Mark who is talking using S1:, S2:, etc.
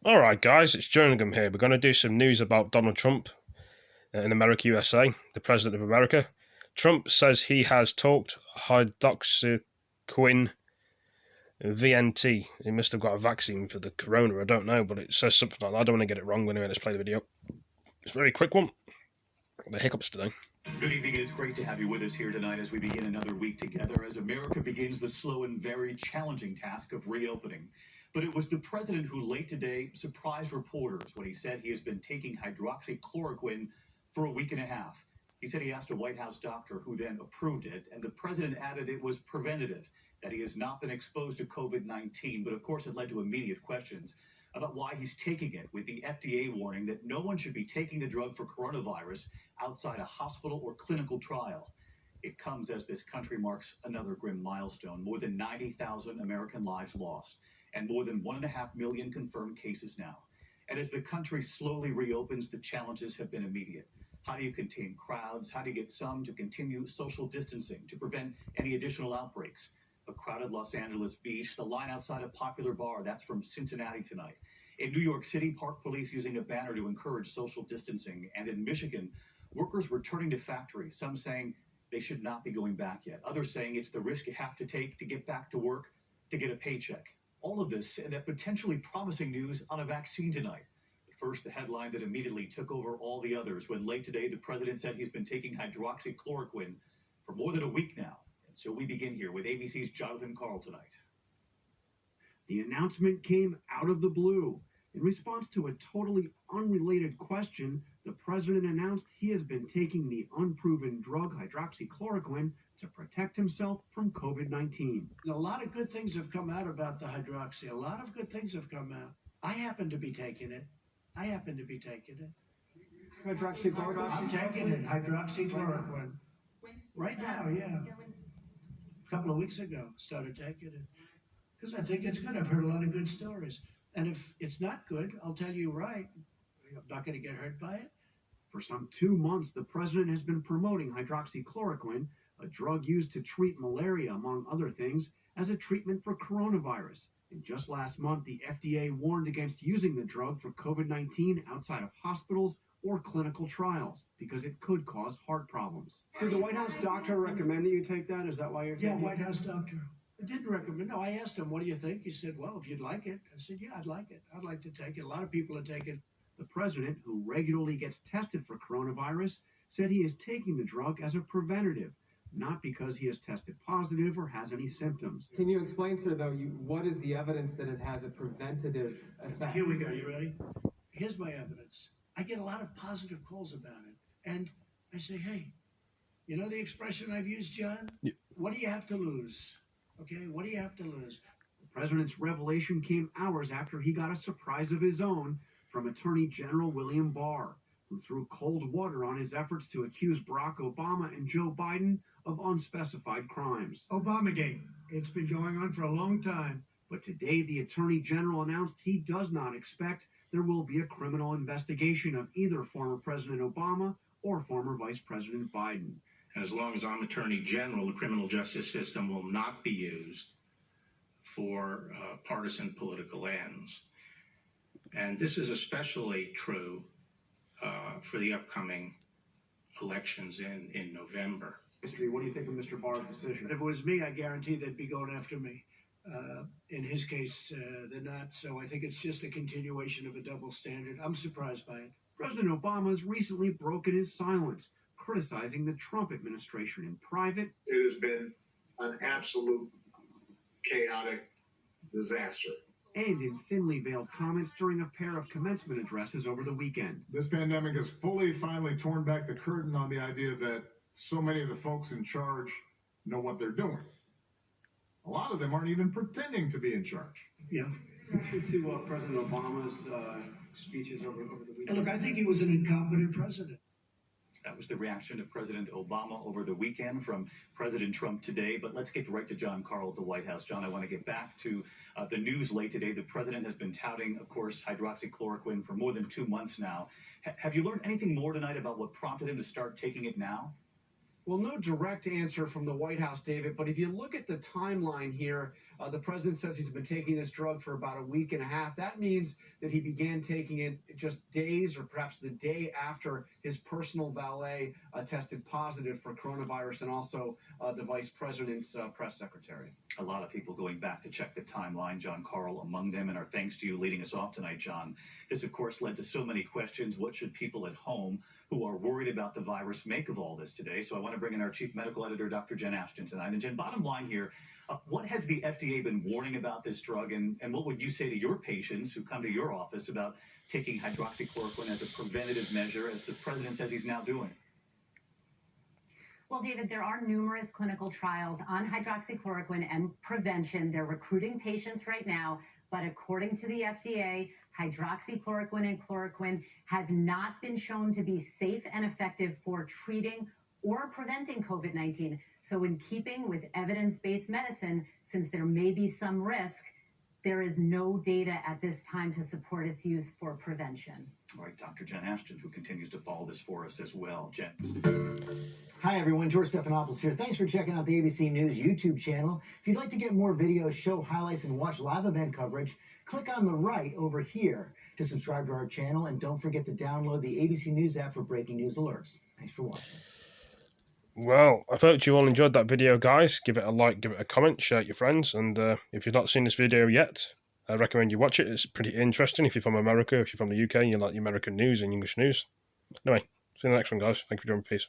S1: All right, guys, it's jerningham here. We're going to do some news about Donald Trump in America, USA, the President of America. Trump says he has talked hydroxychloroquine WNT. He must have got a vaccine for the corona, I don't know, but it says something like that. I don't want to get it wrong. Anyway, let's play the video. It's a very quick one. The hiccups today.
S2: Good evening. It is great to have you with us here tonight as we begin another week together as America begins the slow and very challenging task of reopening. But it was the president who late today surprised reporters when he said he has been taking hydroxychloroquine for a week and a half. He said he asked a White House doctor who then approved it, and the president added it was preventative, that he has not been exposed to COVID-19. But of course, it led to immediate questions about why he's taking it, with the FDA warning that no one should be taking the drug for coronavirus outside a hospital or clinical trial. It comes as this country marks another grim milestone: more than 90,000 American lives lost, and more than 1.5 million confirmed cases now. And as the country slowly reopens, the challenges have been immediate. How do you contain crowds? How do you get some to continue social distancing to prevent any additional outbreaks? A crowded Los Angeles beach, the line outside a popular bar, that's from Cincinnati tonight. In New York City, park police using a banner to encourage social distancing. And in Michigan, workers returning to factories, some saying they should not be going back yet. Others saying it's the risk you have to take to get back to work, to get a paycheck. All of this and that potentially promising news on a vaccine tonight. But first, the headline that immediately took over all the others when late today the president said he's been taking hydroxychloroquine for more than a week now. So we begin here with ABC's Jonathan Karl tonight.
S3: The announcement came out of the blue. In response to a totally unrelated question, the president announced he has been taking the unproven drug hydroxychloroquine to protect himself from COVID-19.
S4: A lot of good things have come out about the hydroxy. A lot of good things have come out. I happen to be taking it.
S3: Hydroxychloroquine?
S4: I'm taking it, hydroxychloroquine. Right now, yeah. A couple of weeks ago, started taking it. Because I think it's good. I've heard a lot of good stories. And if it's not good, I'll tell you right. I'm not going to get hurt by it.
S3: For some 2 months, the president has been promoting hydroxychloroquine, a drug used to treat malaria, among other things, as a treatment for coronavirus. And just last month, the FDA warned against using the drug for COVID-19 outside of hospitals or clinical trials because it could cause heart problems.
S5: Did the White House doctor recommend that you take that? Is that why you're taking it?
S4: Yeah, White House doctor. I didn't recommend. No, I asked him, what do you think? He said, well, if you'd like it. I said, yeah, I'd like it. I'd like to take it. A lot of people are taking it.
S3: The president, who regularly gets tested for coronavirus, said he is taking the drug as a preventative, not because he has tested positive or has any symptoms.
S5: Can you explain, sir, though, what is the evidence that it has a preventative effect?
S4: Here we go. You ready? Here's my evidence. I get a lot of positive calls about it. And I say, hey, you know the expression I've used, John?
S1: Yeah.
S4: What do you have to lose? Okay, what do you have to lose?
S3: The president's revelation came hours after he got a surprise of his own from Attorney General William Barr, who threw cold water on his efforts to accuse Barack Obama and Joe Biden of unspecified crimes.
S4: Obamagate. It's been going on for a long time.
S3: But today, the Attorney General announced he does not expect there will be a criminal investigation of either former President Obama or former Vice President Biden.
S6: As long as I'm Attorney General, the criminal justice system will not be used for partisan political ends. And this is especially true for the upcoming elections in November.
S5: What do you think of Mr. Barr's decision?
S4: If it was me, I guarantee they'd be going after me. In his case, they're not. So I think it's just a continuation of a double standard. I'm surprised by it.
S3: President Obama has recently broken his silence, criticizing the Trump administration in private.
S7: It has been an absolute chaotic disaster.
S3: And in thinly veiled comments during a pair of commencement addresses over the weekend.
S8: This pandemic has finally torn back the curtain on the idea that so many of the folks in charge know what they're doing. A lot of them aren't even pretending to be in charge.
S4: Yeah.
S5: To President Obama's speeches over the weekend.
S4: Look, I think he was an incompetent president.
S2: That was the reaction of President Obama over the weekend from President Trump today. But let's get right to John Karl at the White House. John, I want to get back to the news late today. The president has been touting, of course, hydroxychloroquine for more than 2 months now. Have you learned anything more tonight about what prompted him to start taking it now?
S5: Well, no direct answer from the White House, David, but if you look at the timeline here,
S3: The president says he's been taking this drug for about a week and a half. That means that he began taking it just days or perhaps the day after his personal valet tested positive for coronavirus, and also the vice president's press secretary.
S2: A lot of people going back to check the timeline, John Carl among them, and our thanks to you leading us off tonight, John. This, of course, led to so many questions. What should people at home who are worried about the virus make of all this today? So I want to bring in our chief medical editor, Dr. Jen Ashton, tonight. And Jen, bottom line here, what has the FDA been warning about this drug, and what would you say to your patients who come to your office about taking hydroxychloroquine as a preventative measure, as the president says he's now doing?
S9: Well, David, there are numerous clinical trials on hydroxychloroquine and prevention. They're recruiting patients right now, but according to the FDA, hydroxychloroquine and chloroquine have not been shown to be safe and effective for treating or preventing COVID-19. So in keeping with evidence-based medicine, since there may be some risk, there is no data at this time to support its use for prevention.
S2: All right, Dr. Jen Ashton, who continues to follow this for us as well. Jen.
S10: Hi, everyone. George Stephanopoulos here. Thanks for checking out the ABC News YouTube channel. If you'd like to get more videos, show highlights, and watch live event coverage, click on the right over here to subscribe to our channel. And don't forget to download the ABC News app for breaking news alerts. Thanks for watching.
S1: Well, I hope you all enjoyed that video, guys. Give it a like, give it a comment, share it with your friends. And if you've not seen this video yet, I recommend you watch it. It's pretty interesting if you're from America, if you're from the UK and you like the American news and English news. Anyway, see you in the next one, guys. Thank you for joining. Peace.